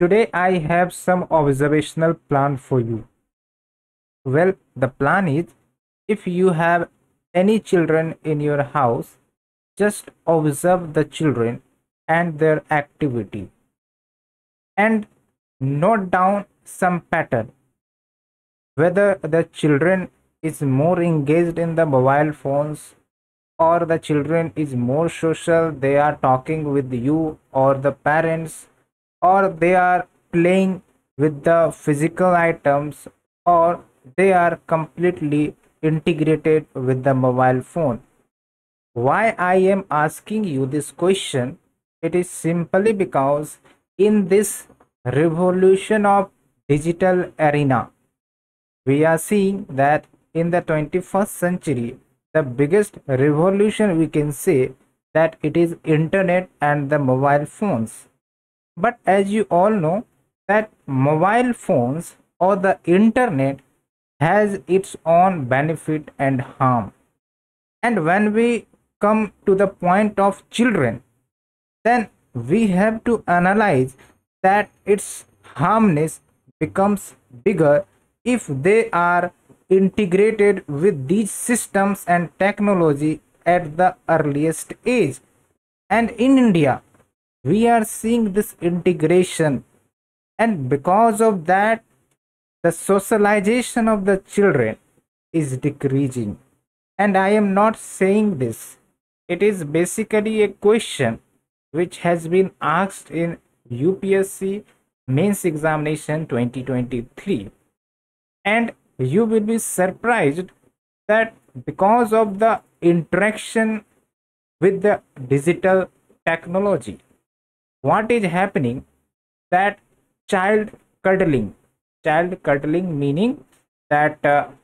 Today I have some observational plan for you. Well, the plan is if you have any children in your house, just observe the children and their activity and note down some pattern, whether the children is more engaged in the mobile phones or the children is more social, they are talking with you or the parents, or they are playing with the physical items, or they are completely integrated with the mobile phone. Why I am asking you this question? It is simply because in this revolution of digital arena, we are seeing that in the 21st century, the biggest revolution we can say that it is internet and the mobile phones. But as you all know that mobile phones or the internet has its own benefit and harm. And when we come to the point of children, then we have to analyze that its harmness becomes bigger if they are integrated with these systems and technology at the earliest age. And in India, we are seeing this integration, and because of that, the socialization of the children is decreasing. And I am not saying this, it is basically a question which has been asked in UPSC mains examination 2023. And you will be surprised that because of the interaction with the digital technology, what is happening that child child cuddling meaning that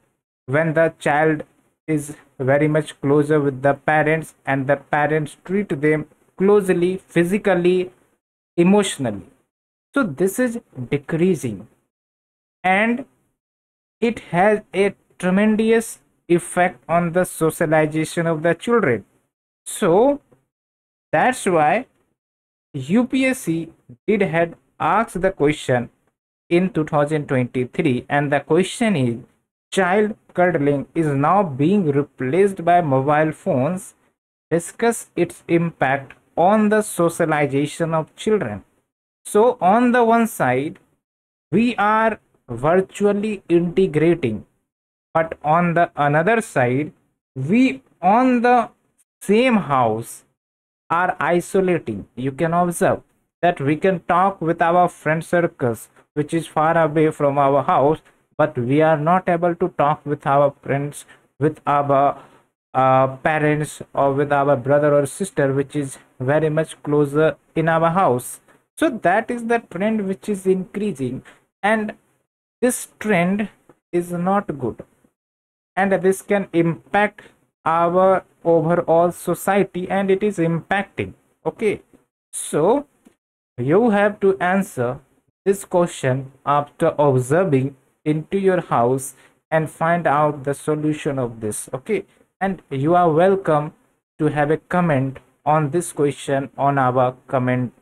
when the child is very much closer with the parents and the parents treat them closely, physically, emotionally, so this is decreasing, and it has a tremendous effect on the socialization of the children. So that's why UPSC did had asked the question in 2023, and the question is child cuddling is now being replaced by mobile phones. Discuss its impact on the socialization of children. So on the one side, we are virtually integrating, but on the another side, we on the same house are isolating. You can observe that we can talk with our friend circles which is far away from our house, but we are not able to talk with our friends, with our parents, or with our brother or sister which is very much closer in our house. So that is the trend which is increasing, and this trend is not good, and this can impact our overall society, and it is impacting. Okay, so you have to answer this question after observing into your house and find out the solution of this. Okay, and you are welcome to have a comment on this question on our comment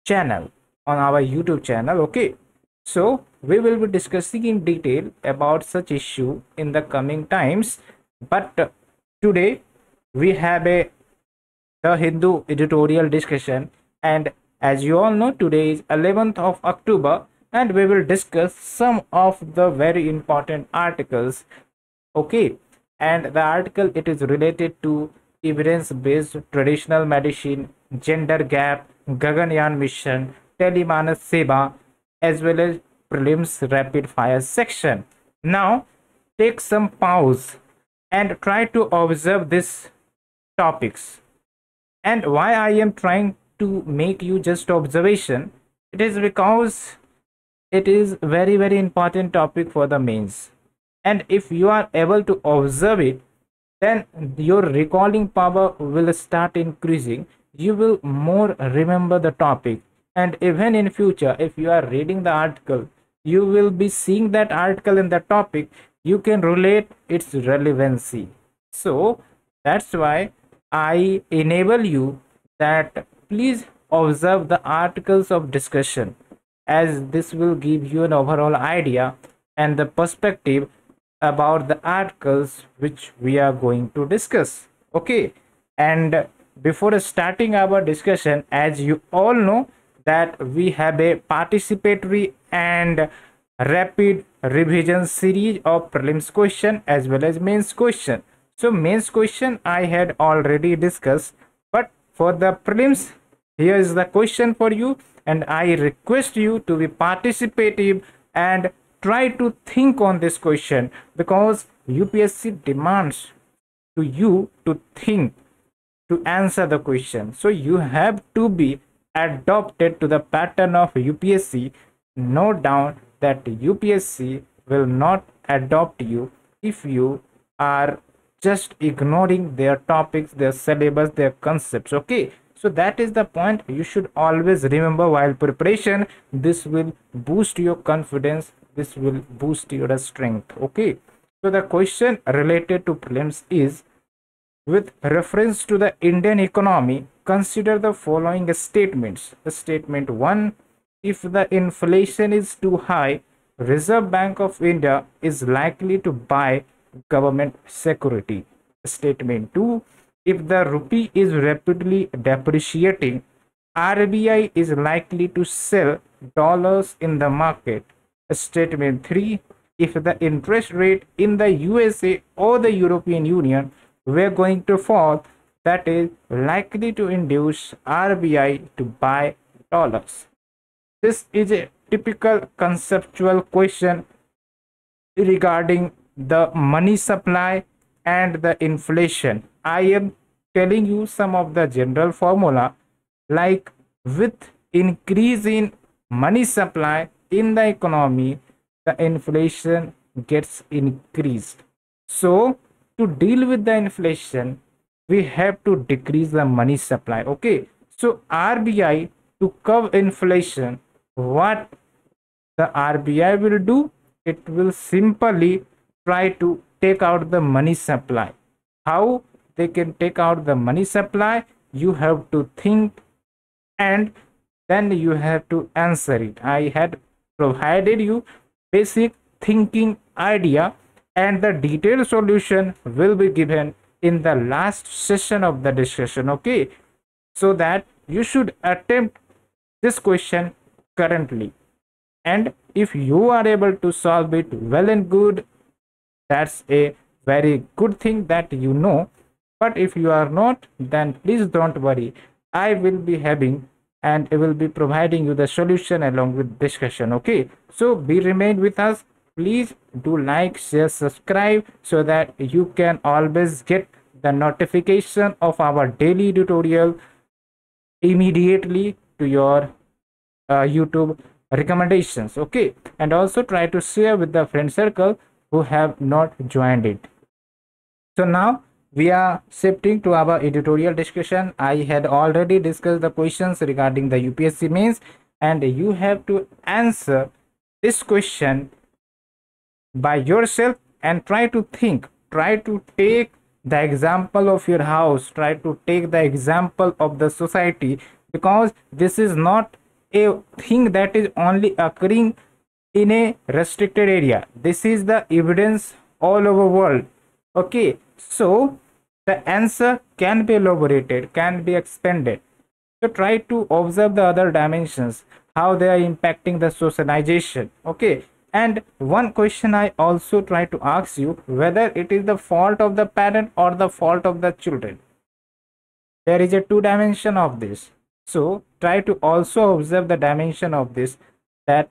channel, on our YouTube channel. Okay, so we will be discussing in detail about such issue in the coming times, but today we have a the Hindu editorial discussion, and as you all know, today is 11th of October, and we will discuss some of the very important articles. Okay, and the article, it is related to evidence based traditional medicine, gender gap, Gaganyaan mission, Telemanas Seva, as well as prelims rapid fire section. Now take some pause and try to observe these topics. And why I am trying to make you just observation, it is because it is very important topic for the mains, and if you are able to observe it, then your recalling power will start increasing. You will more remember the topic, and even in future if you are reading the article, you will be seeing that article in the topic, you can relate its relevancy. So that's why I enable you that please observe the articles of discussion, as this will give you an overall idea and the perspective about the articles which we are going to discuss. Okay, and before starting our discussion, as you all know that we have a participatory and rapid revision series of prelims question as well as mains question. So mains question I had already discussed, but for the prelims, here is the question for you, and I request you to be participative and try to think on this question, because UPSC demands to you to think to answer the question. So you have to be adopted to the pattern of UPSC. No doubt that UPSC will not adopt you if you are just ignoring their topics, their syllabus, their concepts. Okay, so that is the point you should always remember while preparation. This will boost your confidence, this will boost your strength. Okay, so the question related to prelims is, with reference to the Indian economy, consider the following statements. Statement 1, if the inflation is too high, Reserve Bank of India is likely to buy government security. Statement 2, if the rupee is rapidly depreciating, RBI is likely to sell dollars in the market. Statement 3, if the interest rate in the USA or the European Union were going to fall, that is likely to induce RBI to buy dollars. This is a typical conceptual question regarding the money supply and the inflation. I am telling you some of the general formula, like with increase in money supply in the economy, the inflation gets increased. So to deal with the inflation, we have to decrease the money supply. Okay, so RBI, to curb inflation, what the RBI will do, it will simply try to take out the money supply. How they can take out the money supply? You have to think and then you have to answer it. I had provided you basic thinking idea, and the detailed solution will be given in the last session of the discussion. Okay, so that you should attempt this question currently, and if you are able to solve it well and good, that's a very good thing that you know. But if you are not, then please don't worry, I will be having and I will be providing you the solution along with discussion. Okay, so be remain with us. Please do like, share, subscribe, so that you can always get the notification of our daily tutorial immediately to your YouTube recommendations. Okay, and also try to share with the friend circle who have not joined it. So now we are shifting to our editorial discussion. I had already discussed the questions regarding the UPSC mains, and you have to answer this question by yourself and try to think, try to take the example of your house, try to take the example of the society, because this is not a thing that is only occurring in a restricted area. This is the evidence all over world. Okay, so the answer can be elaborated, can be expanded. So try to observe the other dimensions, how they are impacting the socialization. Okay, and one question I also try to ask you, whether it is the fault of the parent or the fault of the children. There is a two dimension of this. So try to also observe the dimension of this, that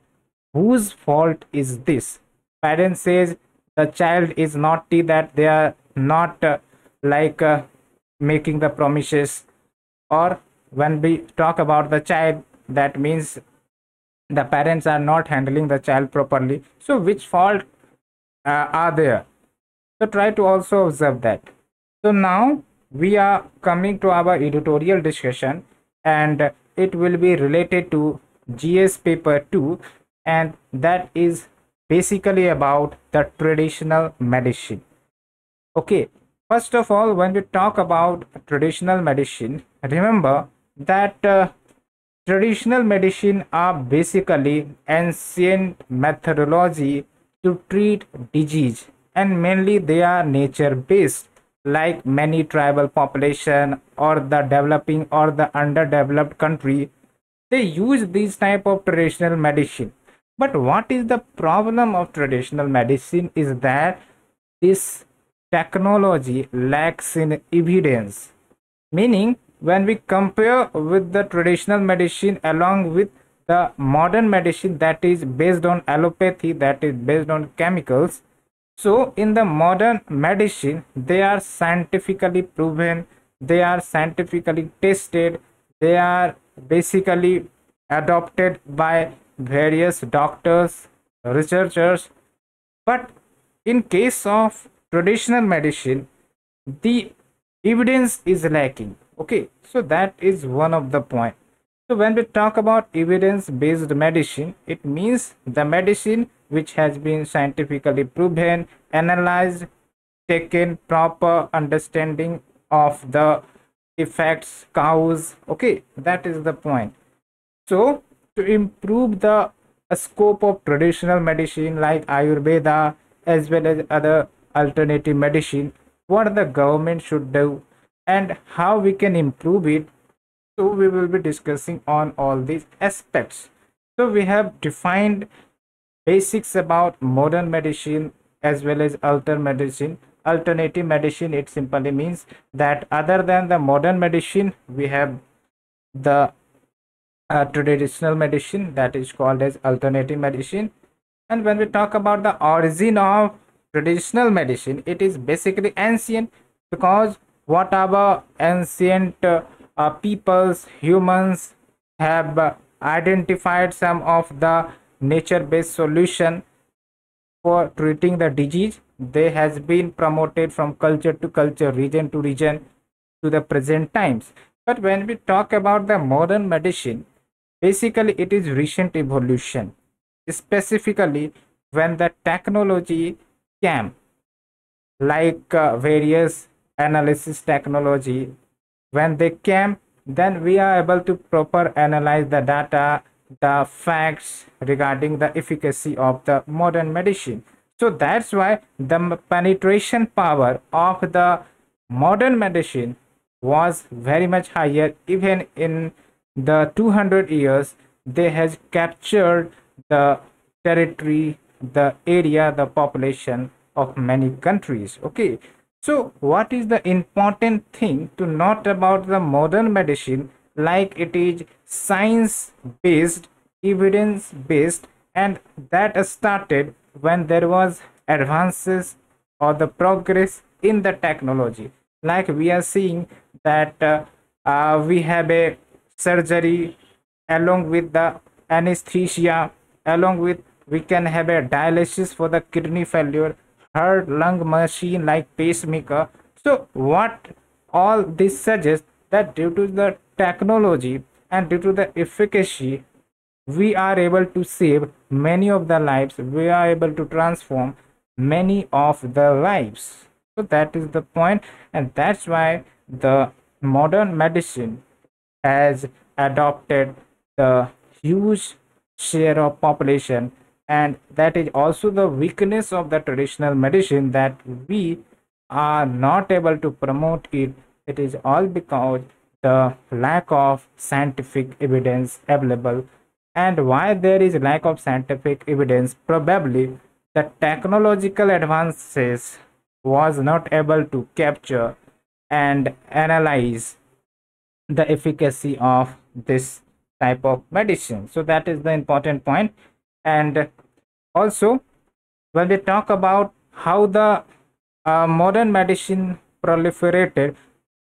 whose fault is this? Parent says the child is naughty, that they are not making the promises, or when we talk about the child, that means the parents are not handling the child properly. So which fault are there? So try to also observe that. So now we are coming to our editorial discussion, and it will be related to GS paper 2, and that is basically about the traditional medicine. Okay, first of all, when we talk about traditional medicine, remember that Traditional medicine are basically ancient methodology to treat disease, and mainly they are nature based, like many tribal population or the developing or the underdeveloped country, they use these type of traditional medicine. But what is the problem of traditional medicine is that this technology lacks in evidence, meaning when we compare with the traditional medicine along with the modern medicine that is based on allopathy, that is based on chemicals. So in the modern medicine they are scientifically proven, they are scientifically tested, they are basically adopted by various doctors, researchers. But in case of traditional medicine, the evidence is lacking. Okay, so that is one of the point. So when we talk about evidence based medicine, it means the medicine which has been scientifically proven, analyzed, taken proper understanding of the effects, cause. Okay, that is the point. So to improve the scope of traditional medicine like Ayurveda as well as other alternative medicine, what the government should do and how we can improve it. So we will be discussing on all these aspects. So we have defined basics about modern medicine as well as alternative medicine. It simply means that other than the modern medicine we have the traditional medicine, that is called as alternative medicine. And when we talk about the origin of traditional medicine, it is basically ancient, because what our ancient peoples, humans have identified some of the nature based solution for treating the disease. They has been promoted from culture to culture, region to region, to the present times. But when we talk about the modern medicine, basically it is recent evolution, specifically when the technology came, like various analysis technology, when they came, then we are able to proper analyze the data, the facts regarding the efficacy of the modern medicine. So that's why the penetration power of the modern medicine was very much higher. Even in the 200 years they has captured the territory, the area, the population of many countries. Okay, so what is the important thing to note about the modern medicine? Like it is science based, evidence based, and that started when there was advances or the progress in the technology. Like we are seeing that we have a surgery along with the anesthesia, along with we can have a dialysis for the kidney failure, heart lung machine like pacemaker. So what all this suggests that due to the technology and due to the efficacy, we are able to save many of the lives, we are able to transform many of the lives. So that is the point, and that's why the modern medicine has adopted the huge share of population, and that is also the weakness of the traditional medicine, that we are not able to promote it. It is all because the lack of scientific evidence available. And why there is lack of scientific evidence? Probably the technological advances was not able to capture and analyze the efficacy of this type of medicine. So that is the important point. And also when we talk about how the modern medicine proliferated,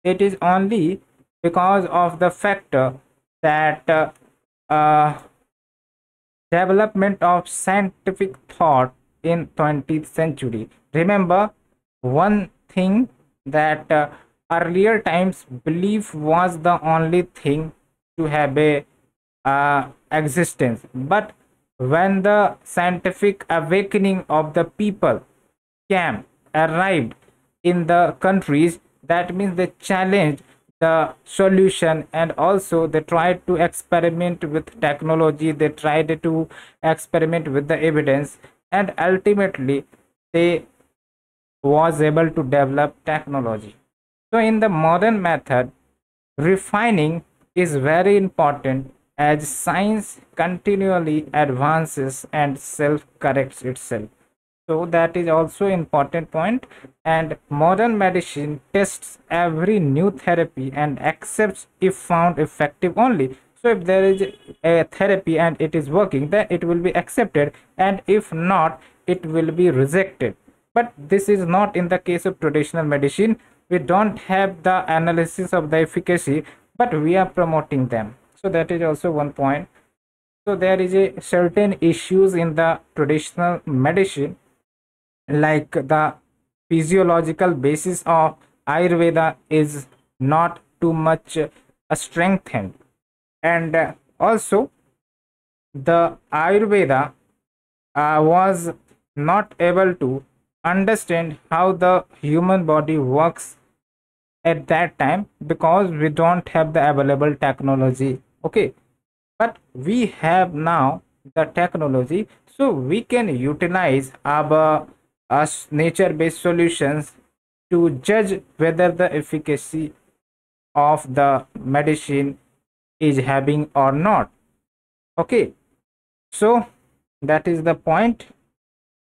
it is only because of the factor that uh, development of scientific thought in 20th century. Remember one thing, that earlier times belief was the only thing to have a existence, but when the scientific awakening of the people came, arrived in the countries, that means they challenged the solution, and also they tried to experiment with technology, they tried to experiment with the evidence, and ultimately they was able to develop technology. So in the modern method, refining is very important as science continually advances and self corrects itself. So that is also important point. And modern medicine tests every new therapy and accepts if found effective only. So if there is a therapy and it is working, then it will be accepted, and if not, it will be rejected. But this is not in the case of traditional medicine. We don't have the analysis of the efficacy, but we are promoting them. So that is also one point. So there is a certain issues in the traditional medicine, like the physiological basis of Ayurveda is not too much strengthened, and also the Ayurveda was not able to understand how the human body works at that time, because we don't have the available technology. Okay, but we have now the technology, so we can utilize our nature based solutions to judge whether the efficacy of the medicine is having or not. Okay, so that is the point.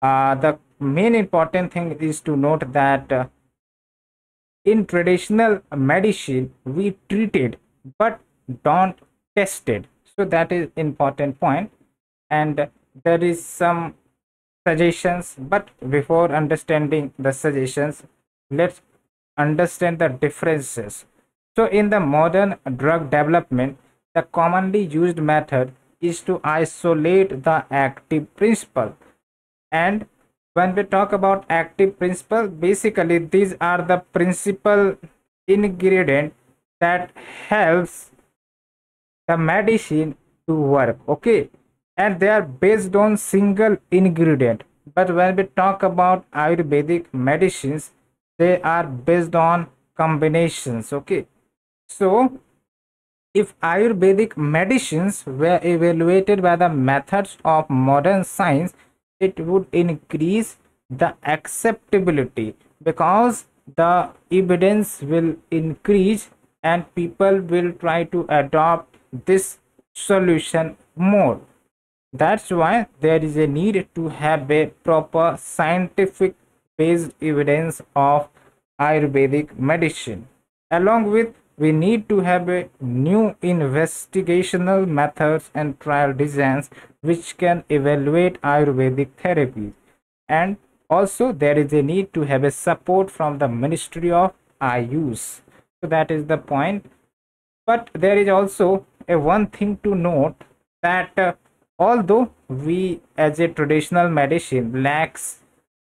The main important thing is to note that in traditional medicine we treated but don't tested. So that is important point. And there is some suggestions, but before understanding the suggestions, let's understand the differences. So in the modern drug development, the commonly used method is to isolate the active principle. And when we talk about active principle, basically these are the principal ingredient that helps the medicine to work. Okay, and they are based on single ingredient. But when we talk about Ayurvedic medicines, they are based on combinations. Okay, so if Ayurvedic medicines were evaluated by the methods of modern science, it would increase the acceptability, because the evidence will increase and people will try to adopt this solution more. That's why there is a need to have a proper scientific based evidence of Ayurvedic medicine. Along with, we need to have a new investigational methods and trial designs which can evaluate Ayurvedic therapy. And also there is a need to have a support from the Ministry of Ayush. So that is the point. But there is also a one thing to note, that although we as a traditional medicine lacks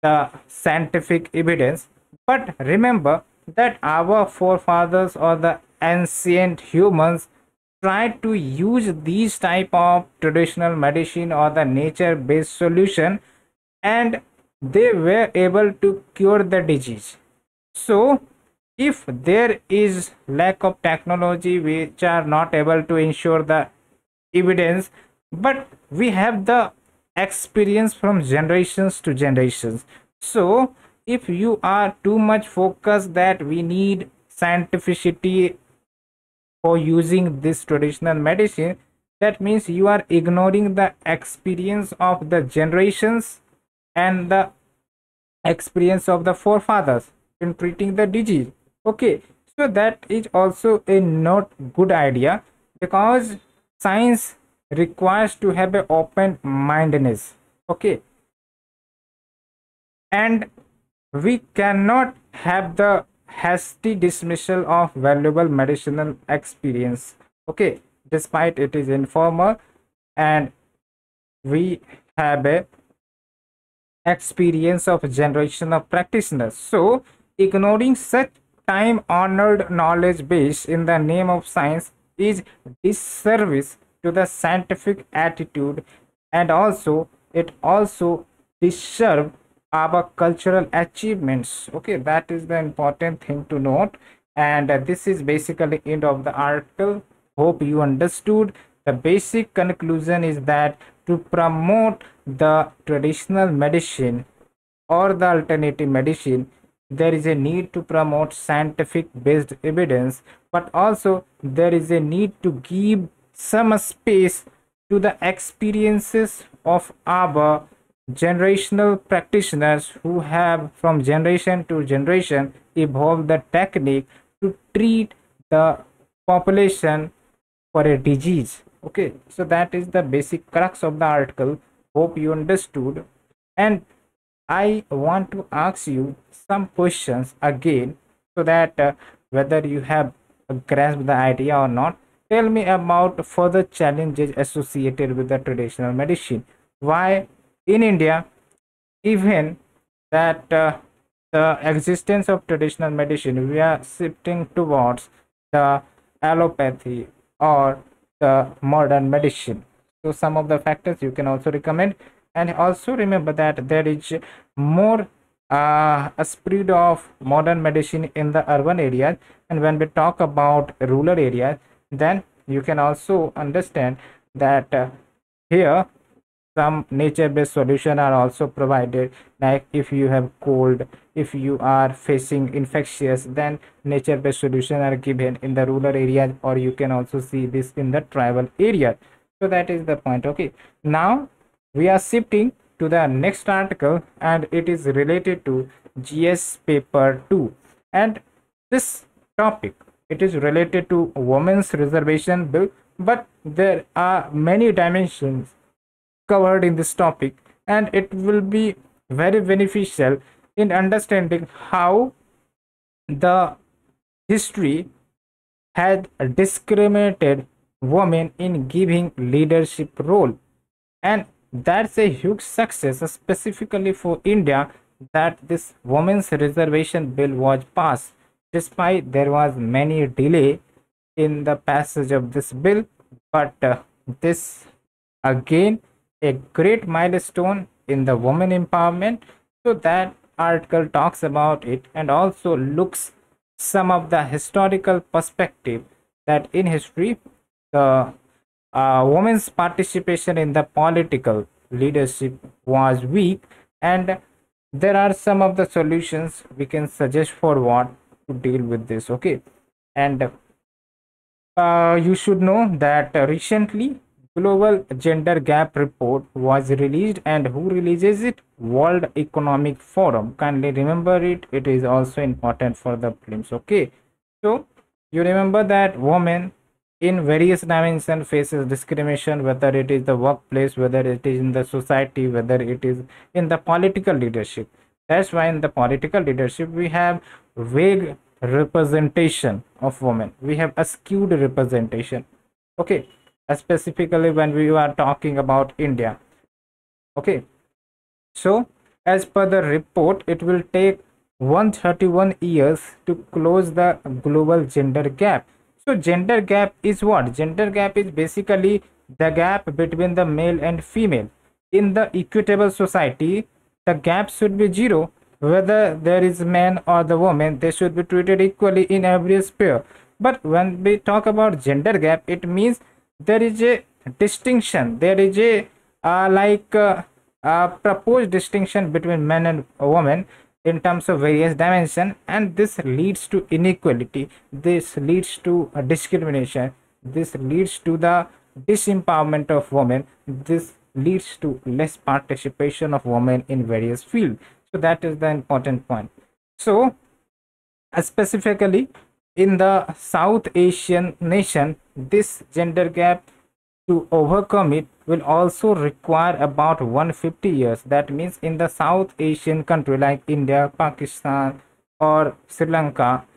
the scientific evidence, but remember that our forefathers or the ancient humans tried to use these type of traditional medicine or the nature based solution, and they were able to cure the disease. So if there is lack of technology which are not able to ensure the evidence, but we have the experience from generations to generations. So if you are too much focused that we need scientificity for using this traditional medicine, that means you are ignoring the experience of the generations and the experience of the forefathers in treating the disease. Okay, so that is also a not good idea, because science requires to have an open mindedness. Okay, and we cannot have the hasty dismissal of valuable medicinal experience. Okay, despite it is informal and we have a experience of generation of practitioners. So ignoring such time honored knowledge base in the name of science is disservice to the scientific attitude, and also it also deserve our cultural achievements. Okay, that is the important thing to note. And this is basically end of the article. Hope you understood. The basic conclusion is that to promote the traditional medicine or the alternative medicine, there is a need to promote scientific based evidence, but also there is a need to give some space to the experiences of our generational practitioners who have from generation to generation evolved the technique to treat the population for a disease. Okay, so that is the basic crux of the article. Hope you understood. And I want to ask you some questions again so that whether you have grasped the idea or not. Tell me about further challenges associated with the traditional medicine. Why in India, even that the existence of traditional medicine, we are shifting towards the allopathy or the modern medicine. So some of the factors you can also recommend, and also remember that there is more a spread of modern medicine in the urban areas, and when we talk about rural areas, then you can also understand that here some nature based solution are also provided, like if you have cold, if you are facing infectious, then nature based solution are given in the rural areas, or you can also see this in the tribal area. So that is the point. Okay, now we are shifting to the next article, and it is related to GS paper 2, and this topic, it is related to women's reservation bill, but there are many dimensions covered in this topic, and it will be very beneficial in understanding how the history had discriminated women in giving leadership role. And that's a huge success specifically for India, that this women's reservation bill was passed despite there was many delay in the passage of this bill. But this again a great milestone in the women empowerment. So that article talks about it and also looks some of the historical perspective, that in history the women's participation in the political leadership was weak, and there are some of the solutions we can suggest for what to deal with this. Okay, and you should know that recently global gender gap report was released, and who releases it? World Economic Forum. Kindly remember it, it is also important for the prelims. Okay, so you remember that women in various dimensions faces discrimination, whether it is the workplace, whether it is in the society, whether it is in the political leadership. That's why in the political leadership we have vague representation of women, we have a skewed representation. Okay, specifically when we are talking about India. Okay, so as per the report, it will take 131 years to close the global gender gap. So gender gap is what? Gender gap is basically the gap between the male and female. In the equitable society, the gap should be zero. Whether there is man or the woman, they should be treated equally in every sphere. But when we talk about gender gap, it means there is a distinction. There is a proposed distinction between men and women in terms of various dimension, and this leads to inequality, this leads to discrimination, this leads to the disempowerment of women, this leads to less participation of women in various fields. So that is the important point. So specifically in the South Asian nation, this gender gap, to overcome it, will also require about 150 years. That means in the South Asian country like India, Pakistan or Sri Lanka,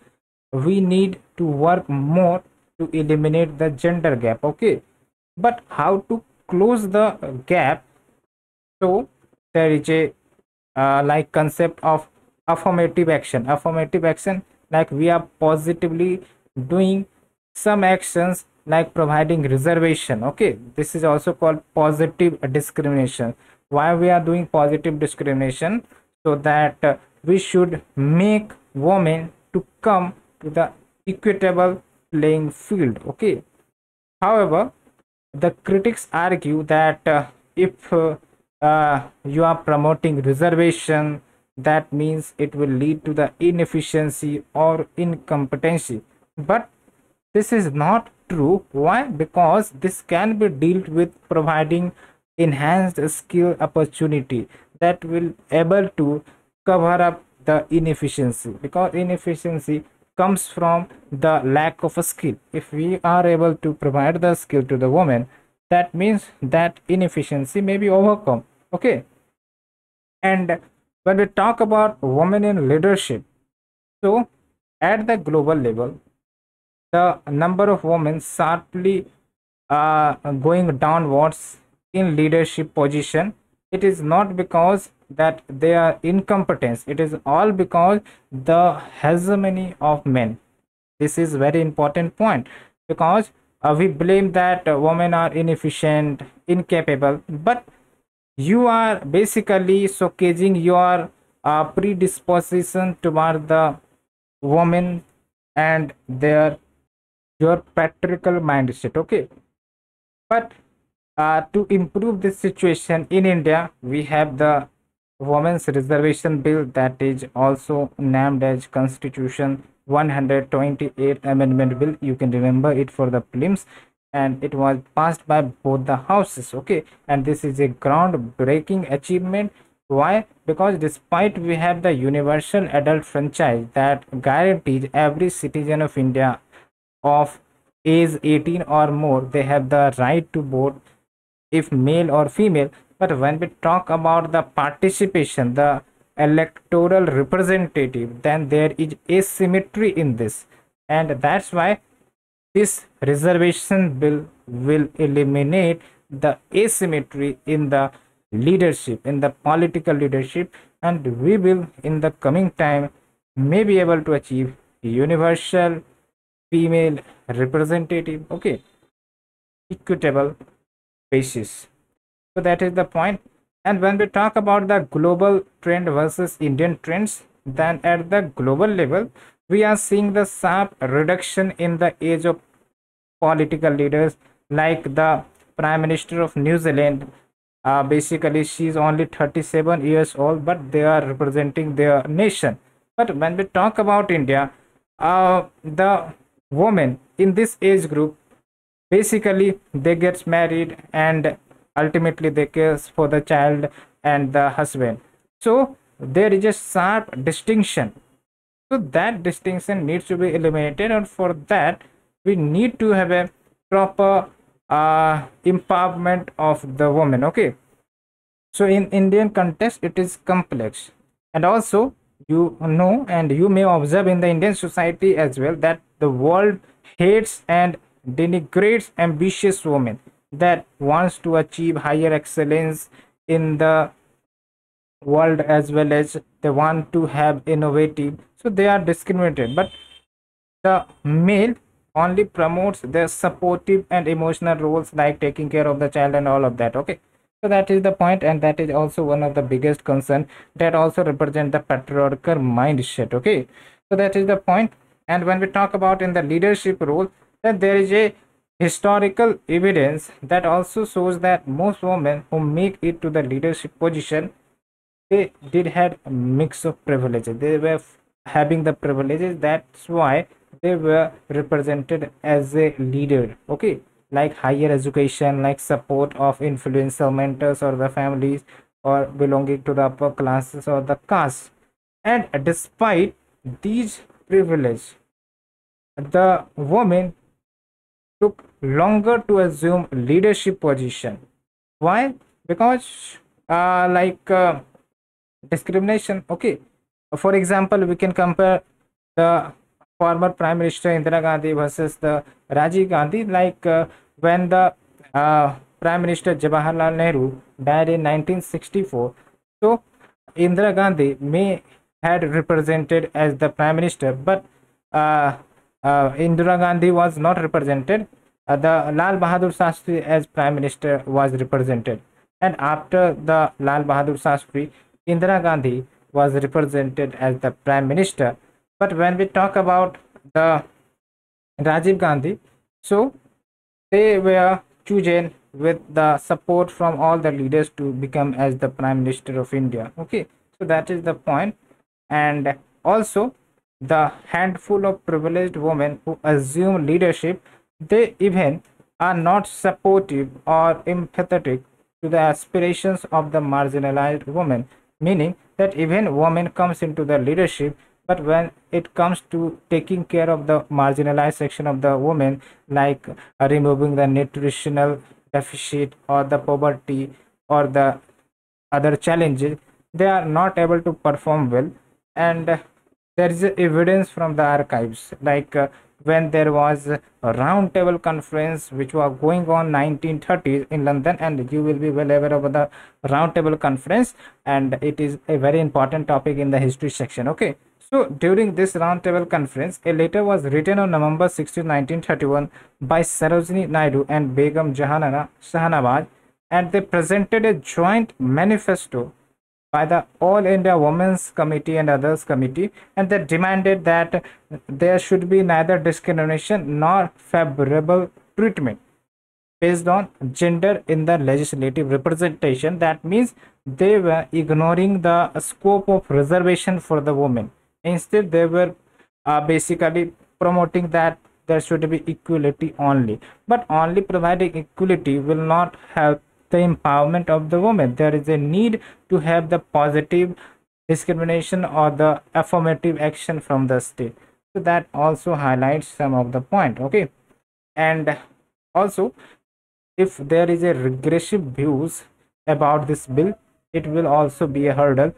we need to work more to eliminate the gender gap. Okay, but how to close the gap? So there is a like concept of affirmative action. Affirmative action, like we are positively doing some actions like providing reservation. Okay, this is also called positive discrimination. Why we are doing positive discrimination? So that we should make women to come to the equitable playing field. Okay. However, the critics argue that if you are promoting reservation, that means it will lead to the inefficiency or incompetency. But this is not true. Why? Because this can be dealt with providing enhanced skill opportunity that will able to cover up the inefficiency, because inefficiency comes from the lack of a skill. If we are able to provide the skill to the woman, that means that inefficiency may be overcome. Okay. And when we talk about women in leadership, so at the global level, the number of women sharply going downwards in leadership position. It is not because that they are incompetent, it is all because the hegemony of men. This is very important point, because we blame that women are inefficient, incapable, but you are basically showcasing your predisposition toward the woman and their your patriarchal mindset. Okay. But to improve this situation in India, we have the Women's Reservation Bill, that is also named as Constitution 128 Amendment Bill. You can remember it for the prelims, and it was passed by both the houses. Okay. And this is a groundbreaking achievement. Why? Because despite we have the universal adult franchise that guarantees every citizen of India of age 18 or more, they have the right to vote, if male or female. But when we talk about the participation, the electoral representative, then there is asymmetry in this. And that's why this reservation bill will eliminate the asymmetry in the leadership, in the political leadership, and we will in the coming time may be able to achieve universal female representative. Okay. Equitable basis. So that is the point. And when we talk about the global trend versus Indian trends, then at the global level, we are seeing the sharp reduction in the age of political leaders, like the Prime Minister of New Zealand. Basically, she is only 37 years old, but they are representing their nation. But when we talk about India, the women in this age group, basically they get married and ultimately they care for the child and the husband. So there is a sharp distinction. So that distinction needs to be eliminated, and for that we need to have a proper empowerment of the woman. Okay. So in Indian context it is complex, and also you know and you may observe in the Indian society as well that the world hates and denigrates ambitious women that wants to achieve higher excellence in the world, as well as they want to have innovative, so they are discriminated. But the male only promotes their supportive and emotional roles like taking care of the child and all of that. Okay. So that is the point, and that is also one of the biggest concern that also represent the patriarchal mindset. Okay. So that is the point. And when we talk about in the leadership role, then there is a historical evidence that also shows that most women who make it to the leadership position, they did had a mix of privileges. They were having the privileges, that's why they were represented as a leader. Okay. Like higher education, like support of influential mentors or the families, or belonging to the upper classes or the caste. And despite these privileges, the women took longer to assume leadership position. Why? Because discrimination. Okay. For example, we can compare the former Prime Minister Indira Gandhi versus the Rajiv Gandhi. When the Prime Minister Jawaharlal Nehru died in 1964, so Indira Gandhi may had represented as the Prime Minister, but Indira Gandhi was not represented. The Lal Bahadur Shastri as Prime Minister was represented, and after the Lal Bahadur Shastri, Indira Gandhi was represented as the Prime Minister. But when we talk about the Rajiv Gandhi. So they were chosen with the support from all the leaders to become as the Prime Minister of India. Okay, so that is the point. And also, the handful of privileged women who assume leadership, they even are not supportive or empathetic to the aspirations of the marginalized women, meaning that even women comes into the leadership, but when it comes to taking care of the marginalized section of the women, like removing the nutritional deficit or the poverty or the other challenges, they are not able to perform well. And there is evidence from the archives, like when there was a round table conference which was going on 1930s in London, and you will be well aware of the round table conference, and it is a very important topic in the history section. Okay, so during this round table conference, a letter was written on November 16, 1931 by Sarojini Naidu and Begum Jahanara Shahanabad, and they presented a joint manifesto by the All India Women's Committee and others committee, and they demanded that there should be neither discrimination nor favorable treatment based on gender in the legislative representation. That means they were ignoring the scope of reservation for the women. Instead, they were basically promoting that there should be equality only. But only providing equality will not help the empowerment of the woman. There is a need to have the positive discrimination or the affirmative action from the state. So that also highlights some of the point. Okay, and also, if there is a regressive views about this bill, it will also be a hurdle.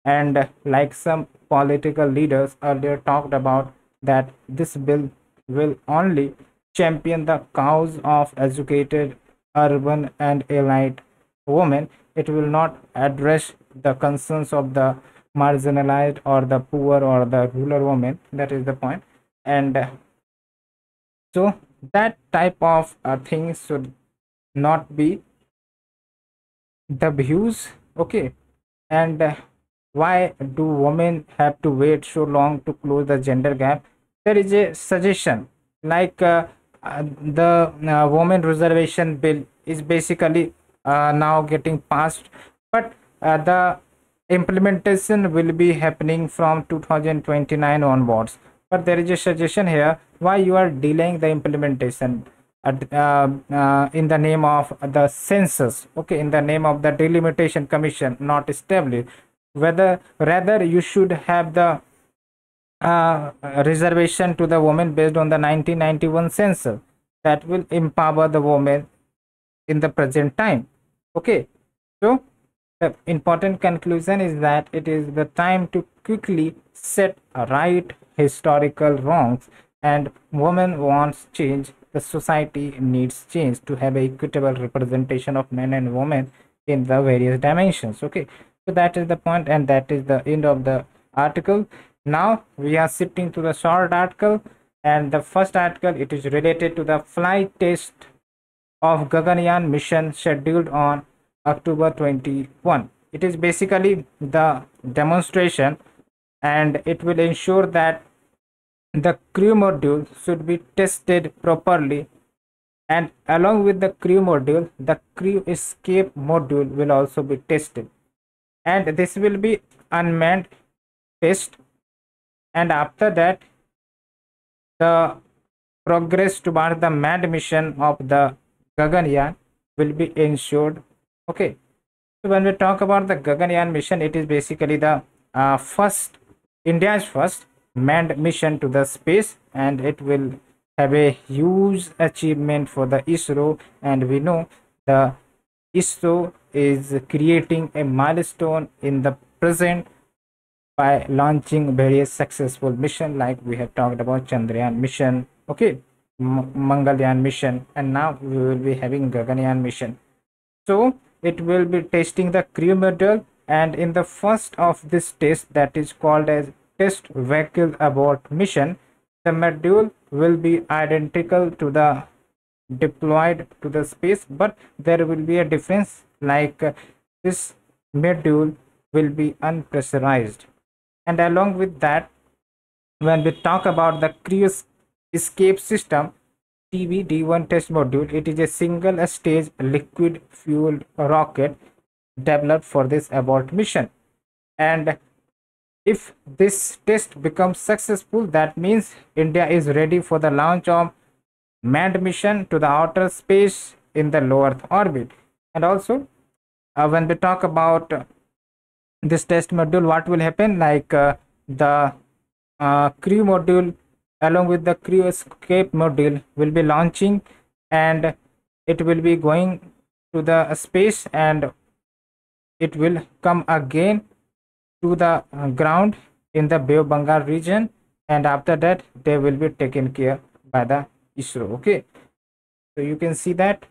And like some political leaders earlier talked about, that this bill will only champion the cause of educated urban and elite women. It will not address the concerns of the marginalized or the poor or the rural women. That is the point. And so that type of things should not be the views. Okay, and why do women have to wait so long to close the gender gap? There is a suggestion, like the women reservation bill is basically now getting passed, but the implementation will be happening from 2029 onwards. But there is a suggestion here, why you are delaying the implementation in the name of the census. Okay, in the name of the delimitation commission not established, whether rather you should have the reservation to the women based on the 1991 census, that will empower the women in the present time. Okay, so the important conclusion is that it is the time to quickly set right historical wrongs, and women wants change. The society needs change to have a equitable representation of men and women in the various dimensions. Okay, so that is the point, and that is the end of the article. Now we are shifting to the short article, and the first article, it is related to the flight test of Gaganyaan mission scheduled on October 21. It is basically the demonstration, and it will ensure that the crew module should be tested properly, and along with the crew module, the crew escape module will also be tested, and this will be unmanned test. And after that, the progress toward the manned mission of the Gaganyaan will be ensured. Okay, so when we talk about the Gaganyaan mission, it is basically the first India's first manned mission to the space, and it will have a huge achievement for the ISRO. And we know the ISRO is creating a milestone in the present by launching various successful mission, like we have talked about Chandrayaan mission, okay, Mangalyaan mission, and now we will be having Gaganyaan mission. So it will be testing the crew module, and in the first of this test, that is called as test vehicle abort mission, the module will be identical to the deployed to the space, but there will be a difference, like this module will be unpressurized. And along with that, when we talk about the crew escape system TBD-1 test module. It is a single stage liquid fueled rocket developed for this abort mission. And if this test becomes successful, that means India is ready for the launch of manned mission to the outer space in the low Earth orbit. And also, when we talk about this test module, what will happen? Like the crew module along with the crew escape module will be launching, and it will be going to the space, and it will come again to the ground in the Bay of Bengal region, and after that they will be taken care by the ISRO. Okay, so you can see that,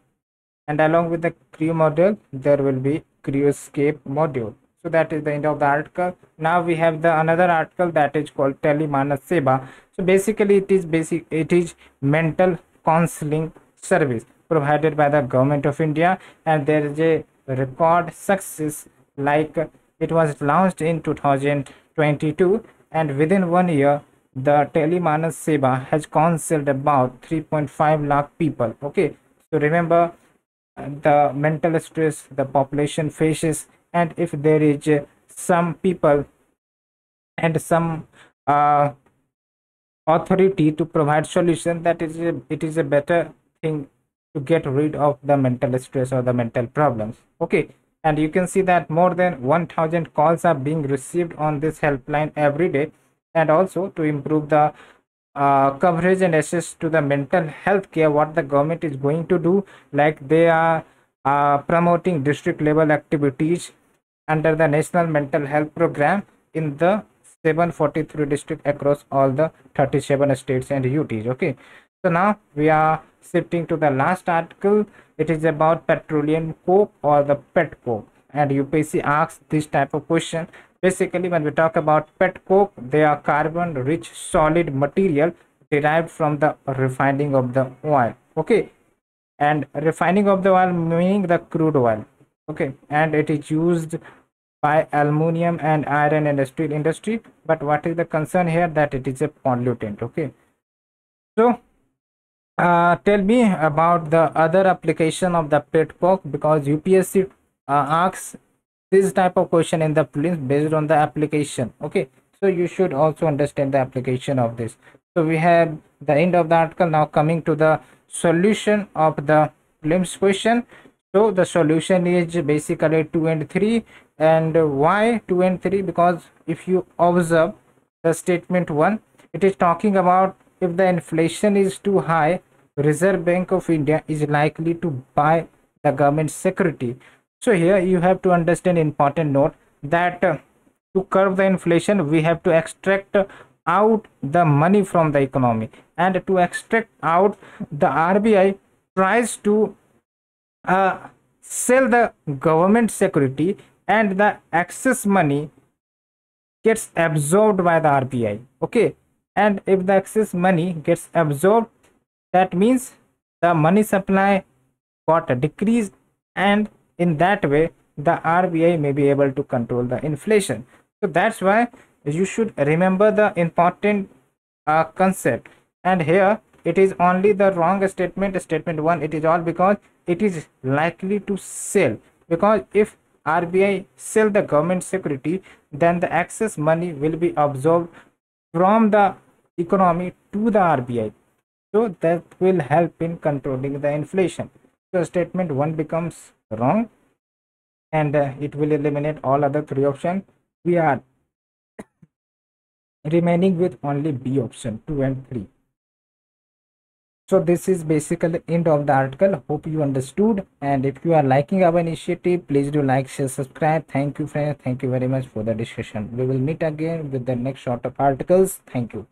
and along with the crew module there will be crew escape module. So that is the end of the article. Now we have the another article that is called Telemanas Seva. So basically it is mental counseling service provided by the government of India, and there is a record success. Like it was launched in 2022, and within 1 year the Telemanas Seva has counseled about 3.5 lakh people. Okay, so remember the mental stress the population faces, and if there is some people and some authority to provide solution, that is it is a better thing to get rid of the mental stress or the mental problems. Okay, and you can see that more than 1000 calls are being received on this helpline every day. And also, to improve the coverage and access to the mental health care, what the government is going to do, like they are promoting district level activities under the national mental health program in the 743 districts across all the 37 states and UTs. Okay, so now we are shifting to the last article. It is about petroleum coke or the pet coke, and UPSC asks this type of question. Basically, when we talk about pet coke, they are carbon rich solid material derived from the refining of the oil. Okay, and refining of the oil meaning the crude oil. Okay, and it is used by aluminum and iron and steel industry. But what is the concern here? That it is a pollutant. Okay, so tell me about the other application of the pet coke, because UPSC asks this type of question in the prelims based on the application. Okay, so you should also understand the application of this. So we have the end of the article. Now coming to the solution of the prelims question. So the solution is basically 2 and 3. And why 2 and 3? Because if you observe the statement 1, it is talking about if the inflation is too high, Reserve Bank of India is likely to buy the government security. So here you have to understand important note that to curb the inflation, we have to extract out the money from the economy, and to extract out, the RBI tries to sell the government security, and the excess money gets absorbed by the RBI. Okay, and if the excess money gets absorbed, that means the money supply got decreased, and in that way the RBI may be able to control the inflation. So that's why you should remember the important concept. And here it is only the wrong statement, statement 1. It is all because it is likely to sell, because if RBI sell the government security, then the excess money will be absorbed from the economy to the RBI. So that will help in controlling the inflation. So statement 1 becomes wrong, and it will eliminate all other 3 options. We are remaining with only B option, 2 and 3. So this is basically end of the article. Hope you understood, and if you are liking our initiative, please do like, share, subscribe. Thank you friends, thank you very much for the discussion. We will meet again with the next short of articles. Thank you.